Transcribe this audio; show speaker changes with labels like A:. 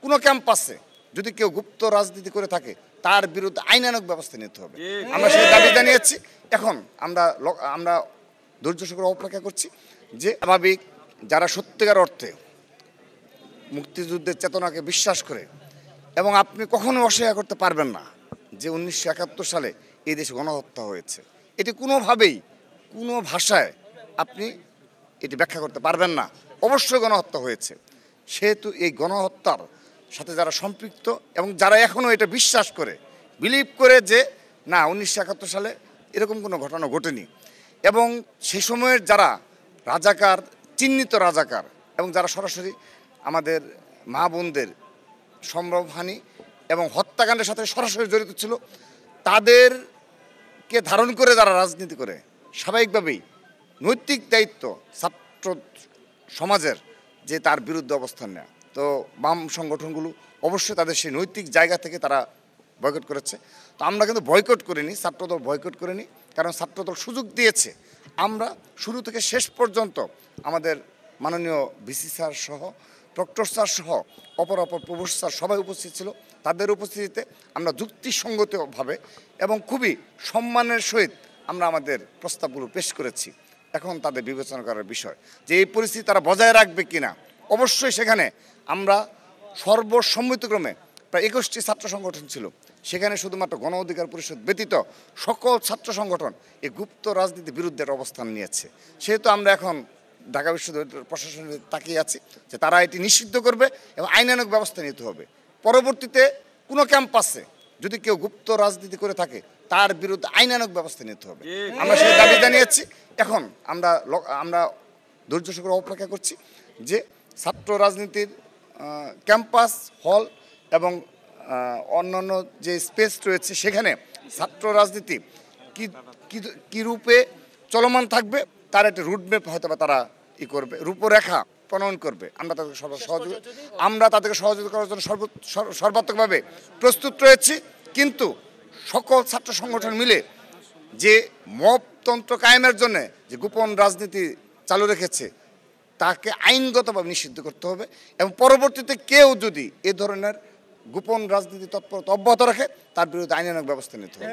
A: কোনো ক্যাম্পাসে যদি কেউ গুপ্ত রাজনীতি করে থাকে তার বিরুদ্ধে আইনানুগ ব্যবস্থা নিতে হবে। আমরা সেই দাবি জানিয়েছি। এখন আমরা ধৈর্য সহকারে অপেক্ষা করছি যে স্বাভাবিক যারা সত্যিকার অর্থে মুক্তিযুদ্ধের চেতনাকে বিশ্বাস করে, এবং আপনি কখনো অস্বীকার করতে পারবেন না যে 1971 সালে এই দেশে গণহত্যা হয়েছে। এটি কোনোভাবেই কোনো ভাষায় আপনি এটি ব্যাখ্যা করতে পারবেন না। অবশ্যই গণহত্যা হয়েছে। সেহেতু এই গণহত্যার সাথে যারা সম্পৃক্ত এবং যারা এখনও এটা বিশ্বাস করে, বিলিভ করে যে না 1971 সালে এরকম কোনো ঘটনা ঘটেনি, এবং সে সময়ের যারা রাজাকার, চিহ্নিত রাজাকার, এবং যারা সরাসরি আমাদের মা বোনদের সম্ভ্রমহানি এবং হত্যাকাণ্ডের সাথে সরাসরি জড়িত ছিল, তাদেরকে ধারণ করে যারা রাজনীতি করে, স্বাভাবিকভাবেই নৈতিক দায়িত্ব ছাত্র সমাজের যে তার বিরুদ্ধে অবস্থান নেয়। তো বাম সংগঠনগুলো অবশ্যই তাদের সেই নৈতিক জায়গা থেকে তারা বয়কট করেছে। তো আমরা কিন্তু বয়কট করিনি, ছাত্রদল বয়কট করিনি, কারণ ছাত্রদল সুযোগ দিয়েছে। আমরা শুরু থেকে শেষ পর্যন্ত আমাদের মাননীয় ভিসি স্যার সহ, প্রক্টর স্যার সহ অপর প্রভোস্ট স্যার সবাই উপস্থিত ছিল। তাদের উপস্থিতিতে আমরা যুক্তিসঙ্গতভাবে এবং খুবই সম্মানের সহিত আমরা আমাদের প্রস্তাবগুলো পেশ করেছি। এখন তাদের বিবেচনা করার বিষয় যে এই পরিস্থিতি তারা বজায় রাখবে কিনা। অবশ্যই সেখানে আমরা সর্বসম্মতিক্রমে প্রায় 21টি ছাত্র সংগঠন ছিল, সেখানে শুধুমাত্র গণ অধিকার পরিষদ ব্যতীত সকল ছাত্র সংগঠন এই গুপ্ত রাজনীতির বিরুদ্ধে অবস্থান নিয়েছে। সেহেতু আমরা এখন ঢাকা বিশ্ববিদ্যালয়ের প্রশাসনের তাকিয়ে আছি যে তারা এটি নিষিদ্ধ করবে এবং আইনানুগ ব্যবস্থা নিতে হবে। পরবর্তীতে কোনো ক্যাম্পাসে যদি কেউ গুপ্ত রাজনীতি করে থাকে তার বিরুদ্ধে আইনানুগ ব্যবস্থা নিতে হবে। আমরা সেই দাবি জানিয়েছি। এখন আমরা ধৈর্য সহকারে অপেক্ষা করছি যে ছাত্র রাজনীতির ক্যাম্পাস, হল এবং অন্যান্য যে স্পেস রয়েছে সেখানে ছাত্র রাজনীতি কী রূপে চলমান থাকবে তার একটা রুটম্যাপ হয়তো বা তারা করবে, রূপরেখা প্রণয়ন করবে। আমরা তাদেরকে সহযোগিতা করার জন্য সর্বাত্মকভাবে প্রস্তুত রয়েছি। কিন্তু সকল ছাত্র সংগঠন মিলে যে মবতন্ত্র কায়েমের জন্য যে গোপন রাজনীতি চালু রেখেছে তাকে আইনগতভাবে নিষিদ্ধ করতে হবে, এবং পরবর্তীতে কেউ যদি এ ধরনের গোপন রাজনীতি তৎপরতা অব্যাহত রাখে তার বিরুদ্ধে আইনানুগ ব্যবস্থা নিতে হবে।